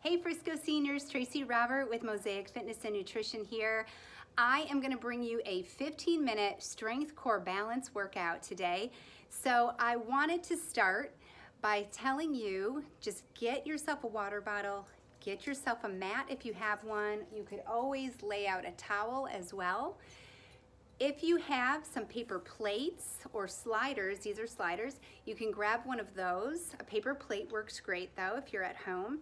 Hey Frisco seniors, Tracy Robert with Mosaic Fitness and Nutrition here. I am going to bring you a 15-minute strength core balance workout today. So I wanted to start by telling you, just get yourself a water bottle, get yourself a mat if you have one. You could always lay out a towel as well. If you have some paper plates or sliders, these are sliders, you can grab one of those. A paper plate works great though if you're at home.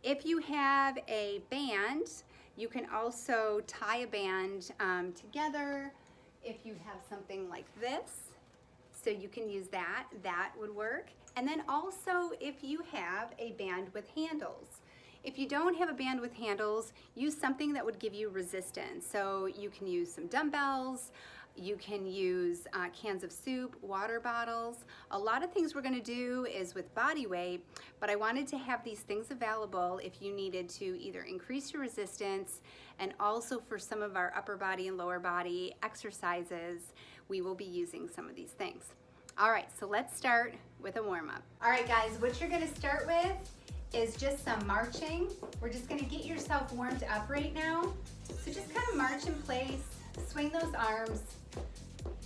If you have a band, you can also tie a band together. If you have something like this, so you can use that, that would work. And then also if you have a band with handles. If you don't have a band with handles, use something that would give you resistance. So you can use some dumbbells, you can use cans of soup, water bottles. A lot of things we're gonna do is with body weight, but I wanted to have these things available if you needed to either increase your resistance, and also for some of our upper body and lower body exercises, we will be using some of these things. All right, so let's start with a warm-up. All right guys, what you're gonna start with is just some marching. We're just gonna get yourself warmed up right now. So just kind of march in place, swing those arms.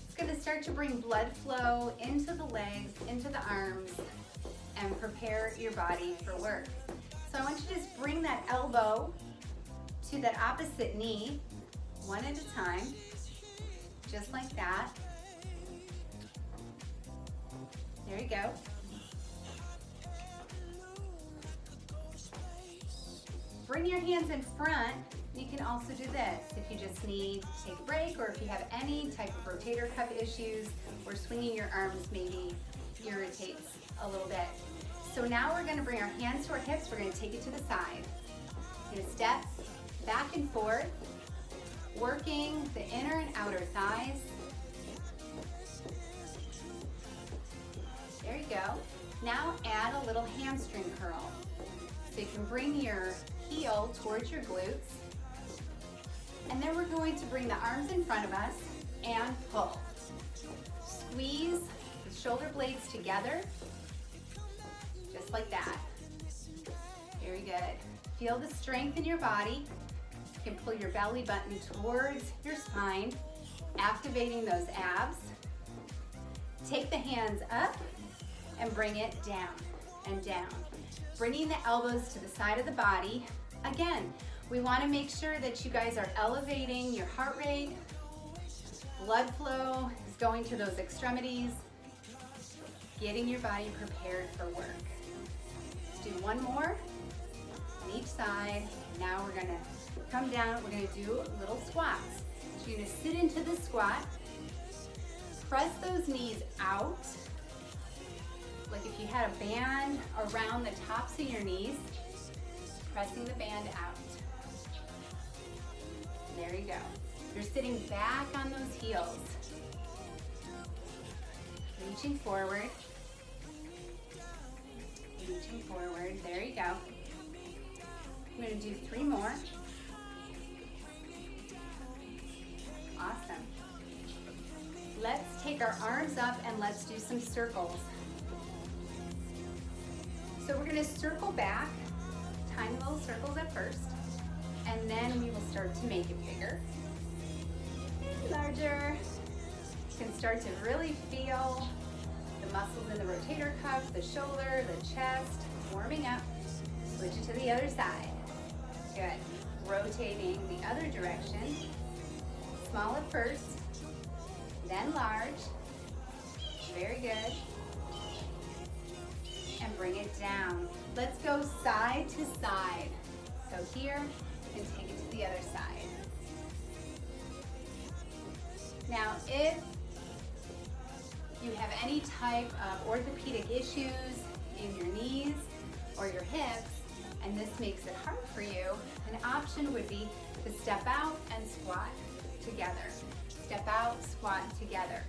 It's gonna start to bring blood flow into the legs, into the arms, and prepare your body for work. So I want you to just bring that elbow to that opposite knee, one at a time, just like that. There you go. Bring your hands in front. You can also do this if you just need to take a break, or if you have any type of rotator cuff issues, or swinging your arms maybe irritates a little bit. So now we're gonna bring our hands to our hips. We're gonna take it to the side. You're gonna step back and forth, working the inner and outer thighs. There you go. Now add a little hamstring curl. So you can bring your heel towards your glutes. And then we're going to bring the arms in front of us and pull. Squeeze the shoulder blades together, just like that. Very good. Feel the strength in your body. You can pull your belly button towards your spine, activating those abs. Take the hands up and bring it down and down. Bringing the elbows to the side of the body. Again, we want to make sure that you guys are elevating your heart rate. Blood flow is going to those extremities, getting your body prepared for work. Let's do one more on each side. Now we're going to come down. We're going to do little squats. So you're going to sit into the squat. Press those knees out, like if you had a band around the tops of your knees, pressing the band out. There you go. You're sitting back on those heels. Reaching forward. Reaching forward. There you go. I'm going to do 3 more. Awesome. Let's take our arms up and let's do some circles. So we're going to circle back, tiny little circles at first, and then we will start to make it bigger and larger. You can start to really feel the muscles in the rotator cuff, the shoulder, the chest, warming up. Switch it to the other side. Good. Rotating the other direction. Small at first, then large. Very good. And bring it down. Let's go side to side. So here, and take it to the other side. Now, if you have any type of orthopedic issues in your knees or your hips, and this makes it hard for you, an option would be to step out and squat together. Step out, squat together.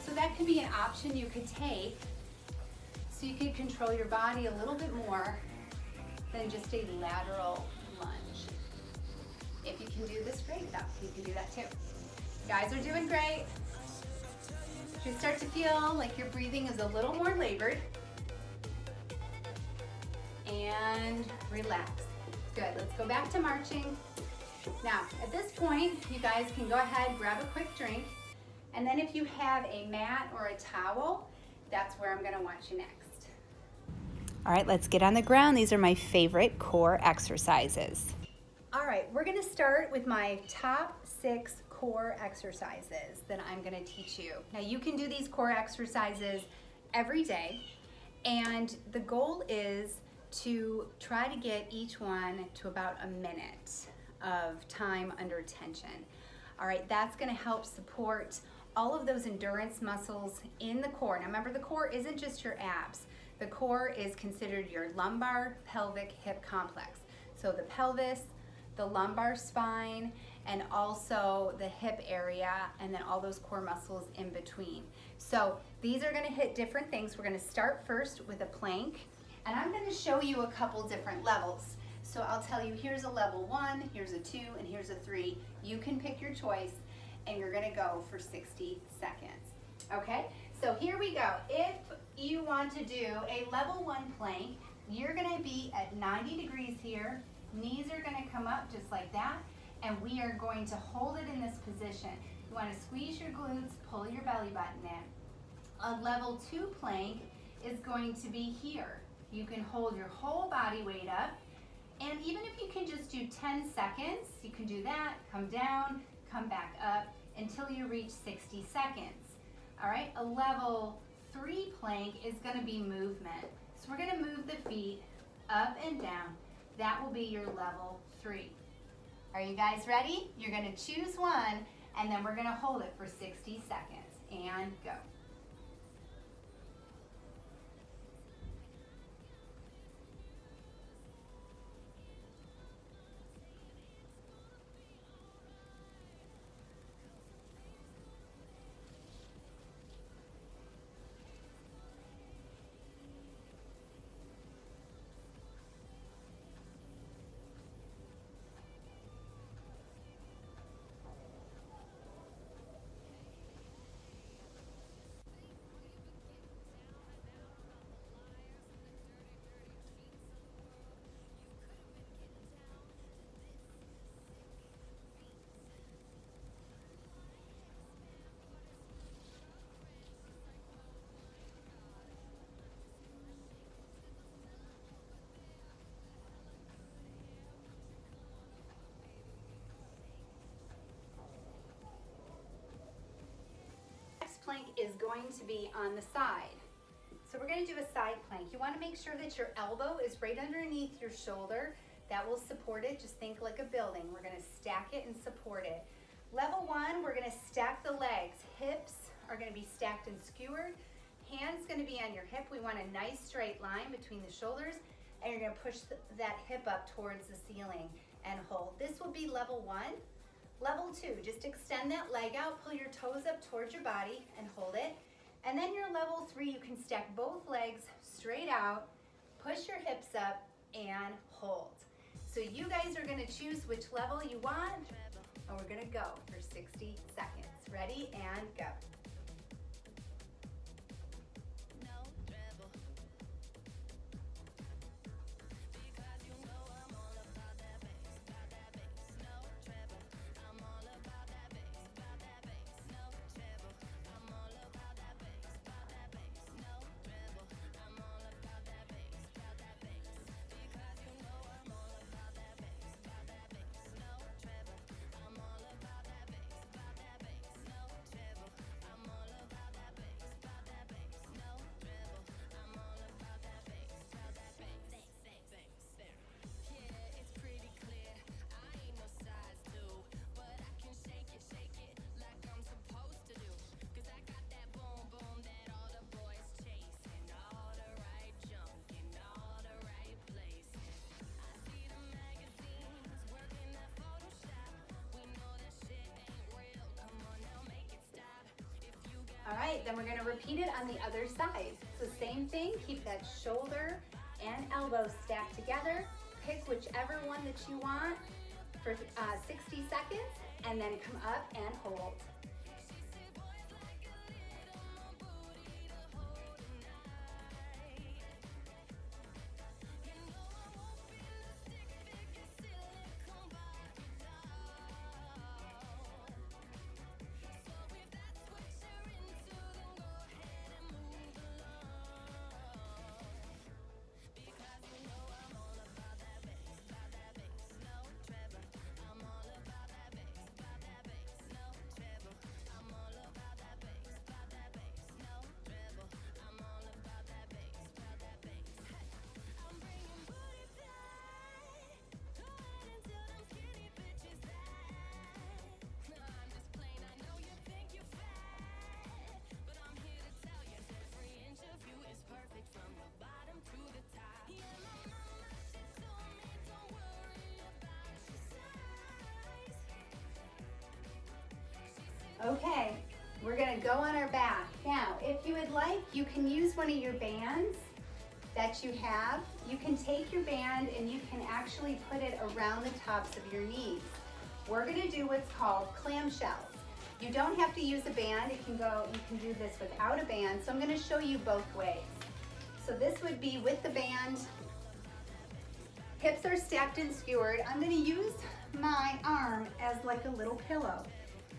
So that could be an option you could take, so you can control your body a little bit more than just a lateral lunge. If you can do this, great. You can do that too. You guys are doing great. You start to feel like your breathing is a little more labored. And relax. Good, let's go back to marching. Now, at this point, you guys can go ahead, grab a quick drink, and then if you have a mat or a towel, that's where I'm gonna want you next. All right, let's get on the ground. These are my favorite core exercises. All right, we're gonna start with my top 6 core exercises that I'm gonna teach you. Now, you can do these core exercises every day, and the goal is to try to get each one to about a minute of time under tension. All right, that's gonna help support all of those endurance muscles in the core. Now remember, the core isn't just your abs. The core is considered your lumbar, pelvic, hip complex. So the pelvis, the lumbar spine, and also the hip area, and then all those core muscles in between. So these are gonna hit different things. We're gonna start first with a plank, and I'm gonna show you a couple different levels. So I'll tell you, here's a level 1, here's a 2, and here's a 3. You can pick your choice, and you're gonna go for 60 seconds. Okay, so here we go. If you want to do a level 1 plank, you're gonna be at 90 degrees here. Knees are gonna come up just like that, and we are going to hold it in this position. You wanna squeeze your glutes, pull your belly button in. A level 2 plank is going to be here. You can hold your whole body weight up, and even if you can just do 10 seconds, you can do that, come down, come back up until you reach 60 seconds. All right, a level 3 plank is gonna be movement. So we're gonna move the feet up and down. That will be your level 3. Are you guys ready? You're gonna choose one, and then we're gonna hold it for 60 seconds, and go. Plank is going to be on the side. So we're going to do a side plank. You want to make sure that your elbow is right underneath your shoulder. That will support it. Just think like a building. We're going to stack it and support it. Level 1, we're going to stack the legs. Hips are going to be stacked and skewered. Hands going to be on your hip. We want a nice straight line between the shoulders, and you're going to push that hip up towards the ceiling and hold. This will be level 1. Level 2, just extend that leg out, pull your toes up towards your body and hold it. And then your level 3, you can stack both legs straight out, push your hips up, and hold. So you guys are gonna choose which level you want, and we're gonna go for 60 seconds. Ready, and go. All right, then we're gonna repeat it on the other side. So same thing, keep that shoulder and elbow stacked together. Pick whichever one that you want for 60 seconds, and then come up and hold. go on our back. Now, if you would like, you can use one of your bands that you have. You can take your band and you can actually put it around the tops of your knees. We're gonna do what's called clamshells. You don't have to use a band. You can do this without a band. So I'm gonna show you both ways. So this would be with the band. Hips are stacked and skewered. I'm gonna use my arm as like a little pillow.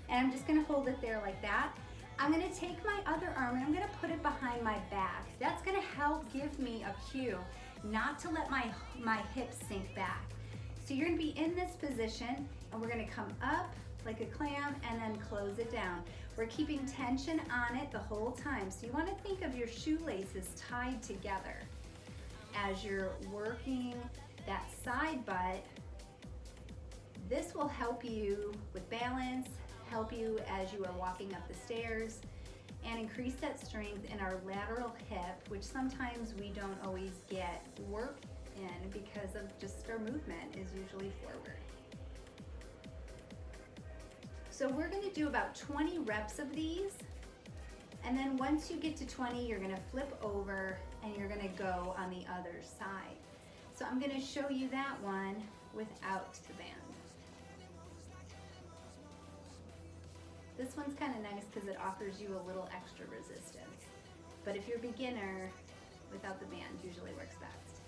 And I'm just gonna hold it there like that. I'm gonna take my other arm and I'm gonna put it behind my back. That's gonna help give me a cue not to let my hips sink back. So you're gonna be in this position and we're gonna come up like a clam and then close it down. We're keeping tension on it the whole time. So you wanna think of your shoelaces tied together as you're working that side butt. This will help you with balance, help you as you are walking up the stairs, and increase that strength in our lateral hip, which sometimes we don't always get work in because of just our movement is usually forward. So we're gonna do about 20 reps of these, and then once you get to 20, you're gonna flip over and you're gonna go on the other side. So I'm gonna show you that one without the band. This one's kind of nice because it offers you a little extra resistance. But if you're a beginner, without the band usually works best.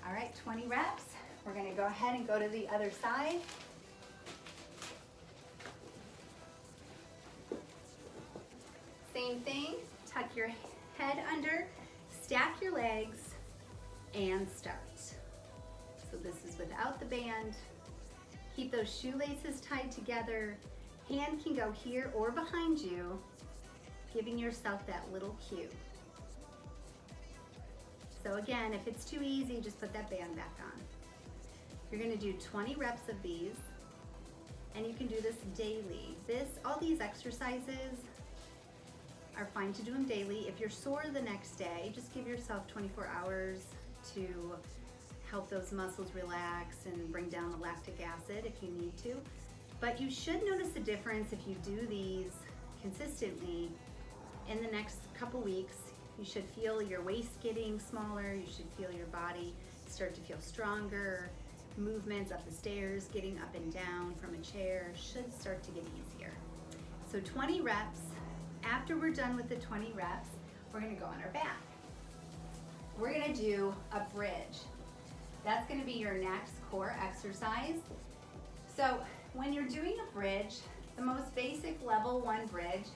All right, 20 reps. We're gonna go ahead and go to the other side. Same thing, tuck your head under, stack your legs, and start. So this is without the band. Keep those shoelaces tied together. Hand can go here or behind you, giving yourself that little cue. So again, if it's too easy, just put that band back on. You're gonna do 20 reps of these, and you can do this daily. All these exercises are fine to do them daily. If you're sore the next day, just give yourself 24 hours to help those muscles relax and bring down the lactic acid if you need to. But you should notice a difference if you do these consistently. In the next couple weeks, you should feel your waist getting smaller, you should feel your body start to feel stronger, movements up the stairs, getting up and down from a chair should start to get easier. So 20 reps. After we're done with the 20 reps, we're gonna go on our back. We're gonna do a bridge. That's gonna be your next core exercise. So when you're doing a bridge, the most basic level 1 bridge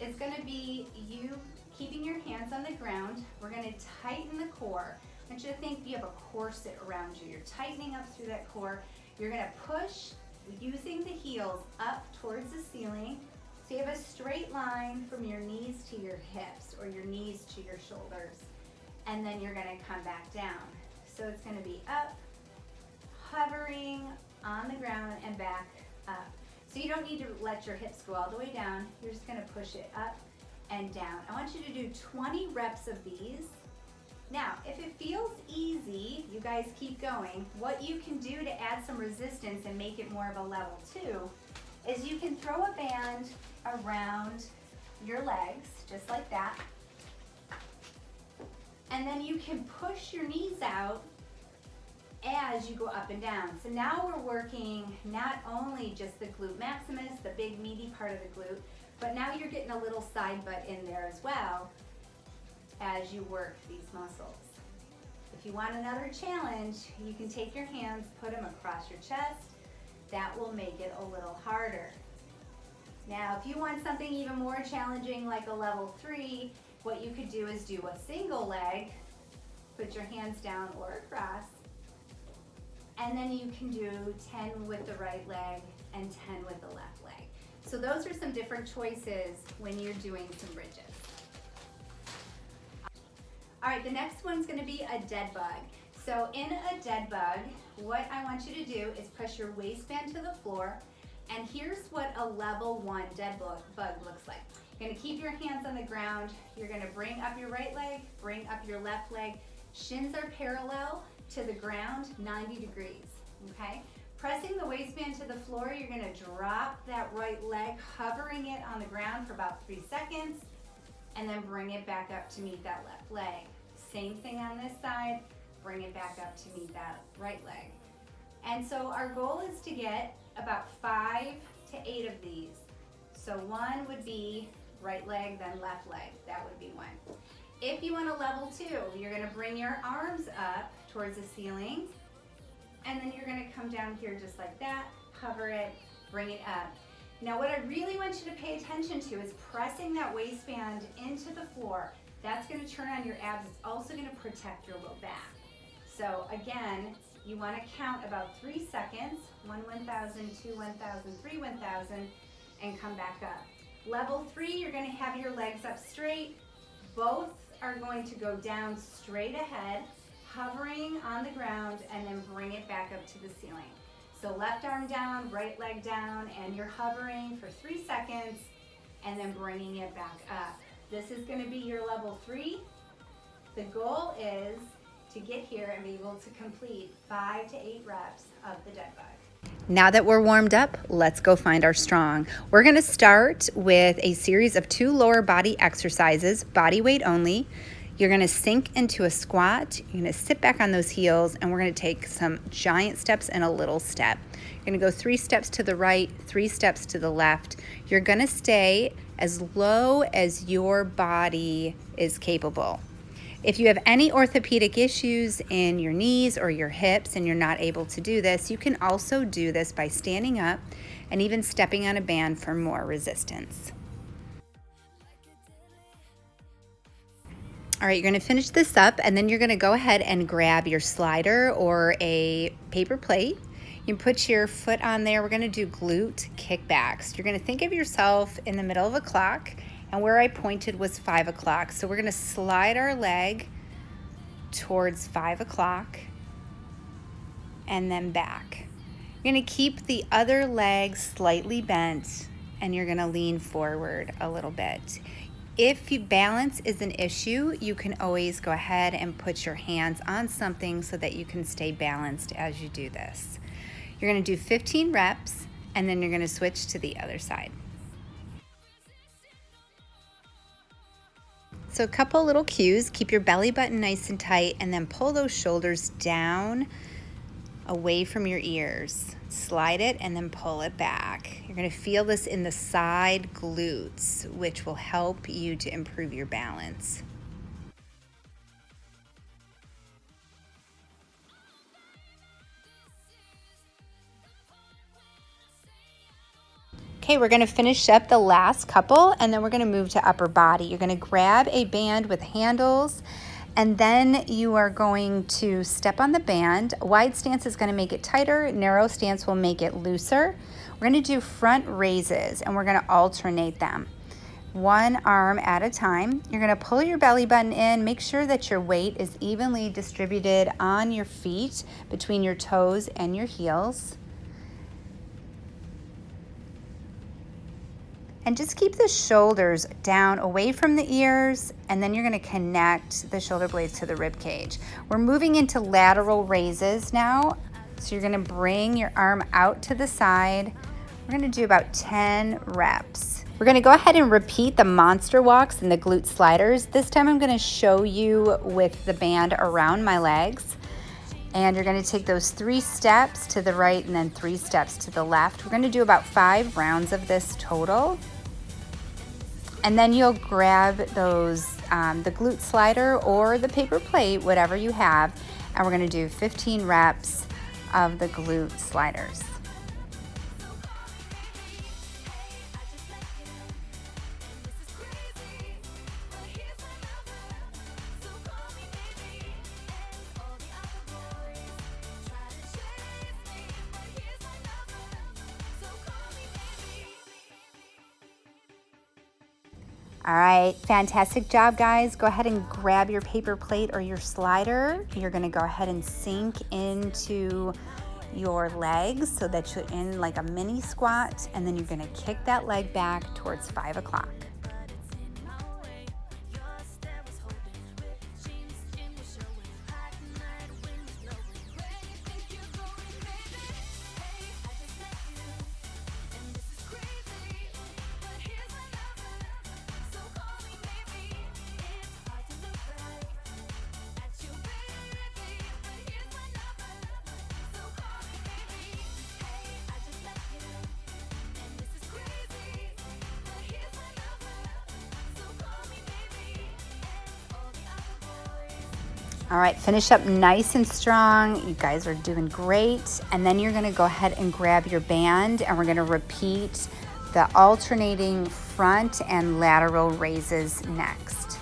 is gonna be you keeping your hands on the ground. We're gonna tighten the core. I want you to think you have a corset around you. You're tightening up through that core. You're gonna push using the heels up towards the ceiling. So you have a straight line from your knees to your hips or your knees to your shoulders. And then you're gonna come back down. So it's gonna be up, hovering on the ground and back up. So you don't need to let your hips go all the way down. You're just gonna push it up and down. I want you to do 20 reps of these. Now, if it feels easy, you guys keep going. What you can do to add some resistance and make it more of a level 2 is you can throw a band around your legs, just like that. And then you can push your knees out as you go up and down. So now we're working not only just the glute maximus, the big meaty part of the glute, but now you're getting a little side butt in there as well as you work these muscles. If you want another challenge, you can take your hands, put them across your chest. That will make it a little harder. Now, if you want something even more challenging like a level 3, what you could do is do a single leg, put your hands down or across, and then you can do 10 with the right leg and 10 with the left leg. So those are some different choices when you're doing some bridges. All right, the next one's gonna be a dead bug. So in a dead bug, what I want you to do is press your waistband to the floor, and here's what a level 1 dead bug looks like. You're gonna keep your hands on the ground, you're gonna bring up your right leg, bring up your left leg, shins are parallel to the ground, 90 degrees, okay? Pressing the waistband to the floor, you're gonna drop that right leg, hovering it on the ground for about 3 seconds, and then bring it back up to meet that left leg. Same thing on this side, bring it back up to meet that right leg. And so our goal is to get about 5 to 8 of these. So one would be right leg, then left leg. That would be one. If you want a level 2, you're gonna bring your arms up towards the ceiling, and then you're gonna come down here just like that, hover it, bring it up. Now what I really want you to pay attention to is pressing that waistband into the floor. That's gonna turn on your abs. It's also gonna protect your low back. So again, you wanna count about 3 seconds, 1, 1,000, 2, 1,000, 3, 1,000, and come back up. Level 3, you're gonna have your legs up straight. Both are going to go down straight ahead, hovering on the ground, and then bring it back up to the ceiling. So left arm down, right leg down, and you're hovering for 3 seconds, and then bringing it back up. This is gonna be your level 3. The goal is to get here and be able to complete 5 to 8 reps of the dead bug. Now that we're warmed up, let's go find our strong. We're gonna start with a series of 2 lower body exercises, body weight only. You're gonna sink into a squat, you're gonna sit back on those heels, and we're gonna take some giant steps and a little step. You're gonna go 3 steps to the right, 3 steps to the left. You're gonna stay as low as your body is capable. If you have any orthopedic issues in your knees or your hips and you're not able to do this, you can also do this by standing up and even stepping on a band for more resistance. All right, you're gonna finish this up and then you're gonna go ahead and grab your slider or a paper plate. You put your foot on there. We're gonna do glute kickbacks. You're gonna think of yourself in the middle of a clock, and where I pointed was 5 o'clock. So we're gonna slide our leg towards 5 o'clock and then back. You're gonna keep the other leg slightly bent and you're gonna lean forward a little bit. If balance is an issue, you can always go ahead and put your hands on something so that you can stay balanced as you do this. You're gonna do 15 reps and then you're gonna switch to the other side. So a couple little cues, keep your belly button nice and tight and then pull those shoulders down away from your ears. Slide it and then pull it back. You're gonna feel this in the side glutes, which will help you to improve your balance. Okay, we're gonna finish up the last couple and then we're gonna move to upper body. You're gonna grab a band with handles and then you are going to step on the band. A wide stance is gonna make it tighter, narrow stance will make it looser. We're gonna do front raises and we're gonna alternate them. One arm at a time. You're gonna pull your belly button in, make sure that your weight is evenly distributed on your feet between your toes and your heels. And just keep the shoulders down away from the ears, and then you're gonna connect the shoulder blades to the rib cage. We're moving into lateral raises now. So you're gonna bring your arm out to the side. We're gonna do about 10 reps. We're gonna go ahead and repeat the monster walks and the glute sliders. This time I'm gonna show you with the band around my legs. And you're gonna take those 3 steps to the right and then 3 steps to the left. We're gonna do about 5 rounds of this total. And then you'll grab those, the glute slider or the paper plate, whatever you have, and we're gonna do 15 reps of the glute sliders. All right, fantastic job, guys. Go ahead and grab your paper plate or your slider. You're gonna go ahead and sink into your legs so that you're in like a mini squat, and then you're gonna kick that leg back towards 5 o'clock. All right, finish up nice and strong. You guys are doing great. And then you're gonna go ahead and grab your band, and we're gonna repeat the alternating front and lateral raises next.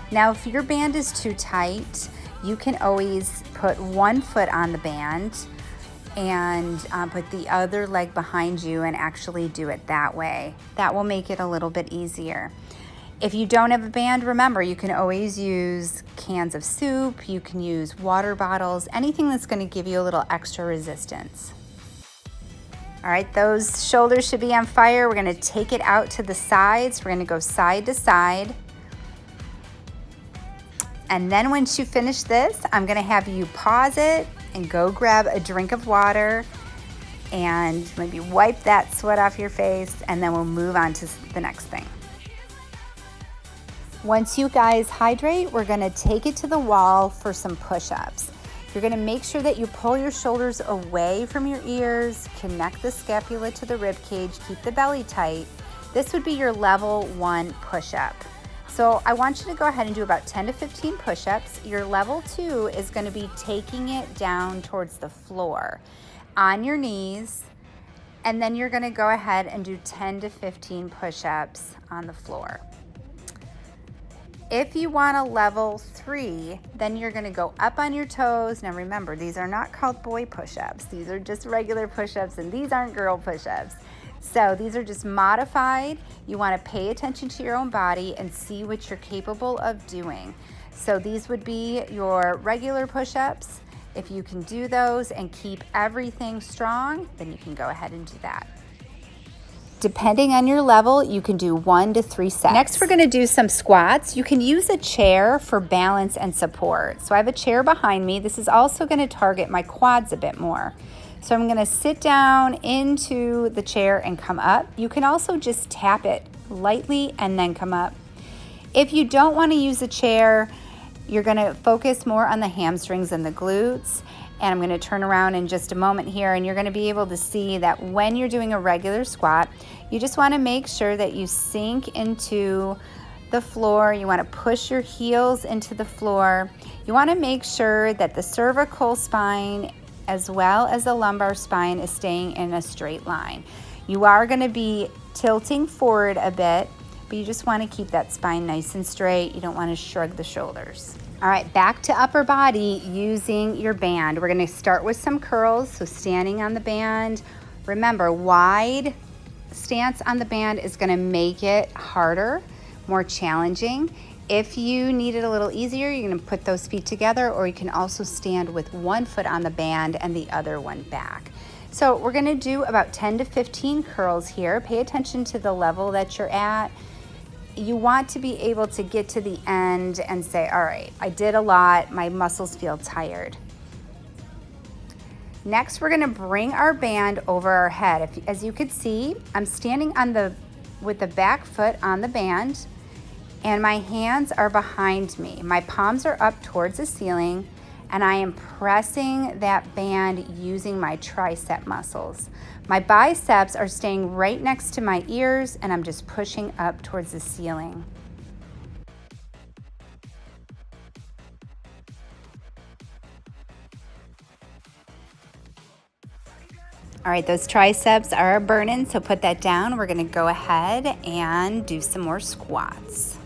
Now, if your band is too tight, you can always put one foot on the band and put the other leg behind you and actually do it that way. That will make it a little bit easier. If you don't have a band, remember, you can always use cans of soup, you can use water bottles, anything that's gonna give you a little extra resistance. All right, those shoulders should be on fire. We're gonna take it out to the sides. We're gonna go side to side. And then once you finish this, I'm gonna have you pause it and go grab a drink of water and maybe wipe that sweat off your face, and then we'll move on to the next thing. Once you guys hydrate, we're gonna take it to the wall for some push-ups. You're gonna make sure that you pull your shoulders away from your ears, connect the scapula to the rib cage, keep the belly tight. This would be your level 1 push-up. So I want you to go ahead and do about 10 to 15 push-ups. Your level 2 is gonna be taking it down towards the floor on your knees, and then you're gonna go ahead and do 10 to 15 push-ups on the floor. If you want a level 3, then you're gonna go up on your toes. Now remember, these are not called boy push-ups. These are just regular push-ups, and these aren't girl push-ups. So these are just modified. You wanna pay attention to your own body and see what you're capable of doing. So these would be your regular push-ups. If you can do those and keep everything strong, then you can go ahead and do that. Depending on your level, you can do 1 to 3 sets. Next, we're gonna do some squats. You can use a chair for balance and support. So I have a chair behind me. This is also gonna target my quads a bit more. So I'm gonna sit down into the chair and come up. You can also just tap it lightly and then come up. If you don't wanna use a chair, you're gonna focus more on the hamstrings and the glutes. And I'm gonna turn around in just a moment here, and you're gonna be able to see that when you're doing a regular squat, you just wanna make sure that you sink into the floor. You wanna push your heels into the floor. You wanna make sure that the cervical spine as well as the lumbar spine is staying in a straight line. You are gonna be tilting forward a bit, but you just wanna keep that spine nice and straight. You don't wanna shrug the shoulders. All right, back to upper body using your band. We're gonna start with some curls, so standing on the band. Remember, wide stance on the band is gonna make it harder, more challenging. If you need it a little easier, you're gonna put those feet together, or you can also stand with one foot on the band and the other one back. So we're gonna do about 10 to 15 curls here. Pay attention to the level that you're at. You want to be able to get to the end and say, all right, I did a lot, my muscles feel tired. Next, we're gonna bring our band over our head. As you can see, I'm standing with the back foot on the band, and my hands are behind me. My palms are up towards the ceiling, and I am pressing that band using my tricep muscles. My biceps are staying right next to my ears, and I'm just pushing up towards the ceiling. All right, those triceps are burning, so put that down. We're gonna go ahead and do some more squats.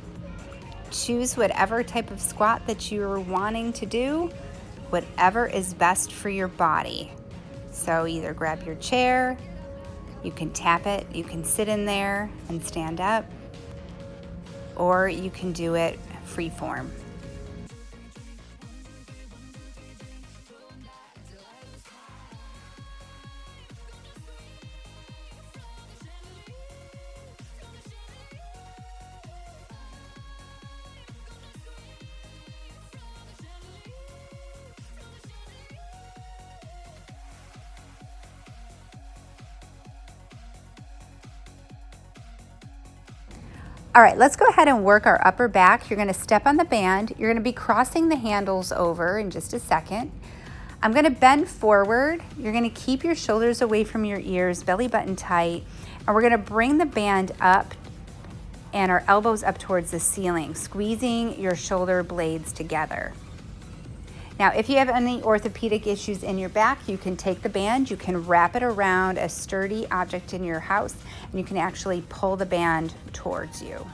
Choose whatever type of squat that you're wanting to do, whatever is best for your body. So either grab your chair, you can tap it, you can sit in there and stand up, or you can do it free form. All right, let's go ahead and work our upper back. You're gonna step on the band. You're gonna be crossing the handles over in just a second. I'm gonna bend forward. You're gonna keep your shoulders away from your ears, belly button tight, and we're gonna bring the band up and our elbows up towards the ceiling, squeezing your shoulder blades together. Now, if you have any orthopedic issues in your back, you can take the band, you can wrap it around a sturdy object in your house, and you can actually pull the band towards you.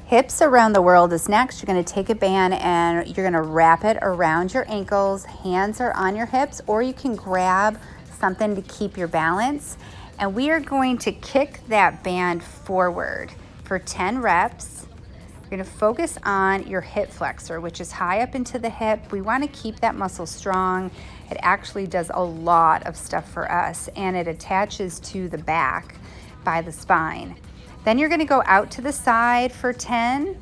Hips around the world is next. You're going to take a band and you're going to wrap it around your ankles. Hands are on your hips, or you can grab something to keep your balance. And we are going to kick that band forward for 10 reps. You're going to focus on your hip flexor, which is high up into the hip. We want to keep that muscle strong. It actually does a lot of stuff for us, and it attaches to the back by the spine. Then you're going to go out to the side for 10.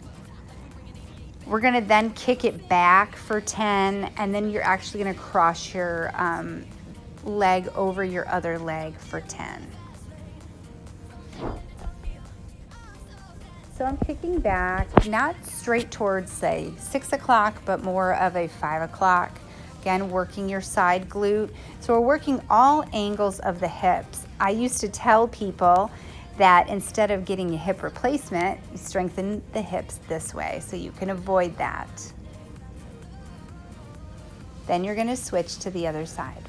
We're going to then kick it back for 10, and then you're actually going to cross your leg over your other leg for 10. So I'm kicking back, not straight towards, say, 6 o'clock, but more of a 5 o'clock. Again, working your side glute. So we're working all angles of the hips. I used to tell people that instead of getting a hip replacement, you strengthen the hips this way, so you can avoid that. Then you're going to switch to the other side.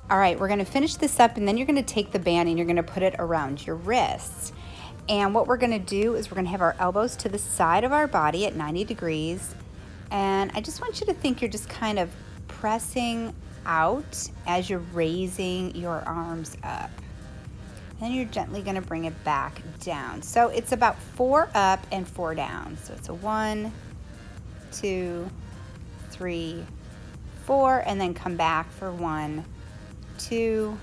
All right, we're going to finish this up, and then you're going to take the band and you're going to put it around your wrists. And what we're going to do is we're going to have our elbows to the side of our body at 90 degrees. And I just want you to think you're just kind of pressing out as you're raising your arms up. Then you're gently going to bring it back down. So it's about 4 up and 4 down. So it's a 1, 2, 3, 4, and then come back for 1, 2,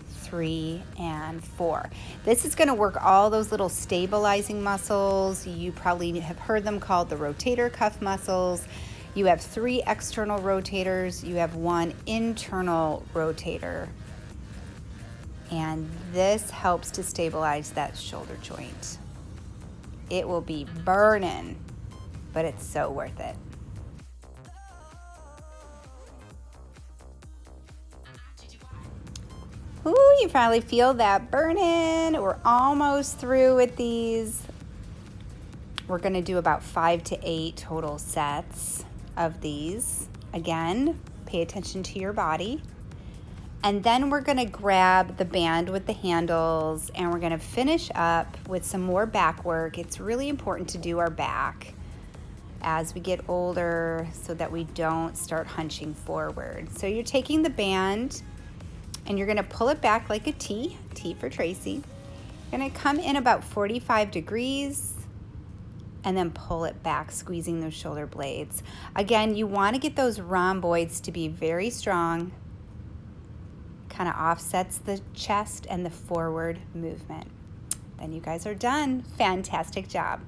3, and 4. This is going to work all those little stabilizing muscles. You probably have heard them called the rotator cuff muscles. You have 3 external rotators. You have 1 internal rotator. And this helps to stabilize that shoulder joint. It will be burning, but it's so worth it. Ooh, you probably feel that burning. We're almost through with these. We're going to do about 5 to 8 total sets of these. Again, pay attention to your body. And then we're going to grab the band with the handles, and we're going to finish up with some more back work. It's really important to do our back as we get older so that we don't start hunching forward. So you're taking the band and you're going to pull it back like a T for Tracy. You're going to come in about 45 degrees and then pull it back, squeezing those shoulder blades. Again, you want to get those rhomboids to be very strong. Kind of offsets the chest and the forward movement. Then you guys are done. Fantastic job.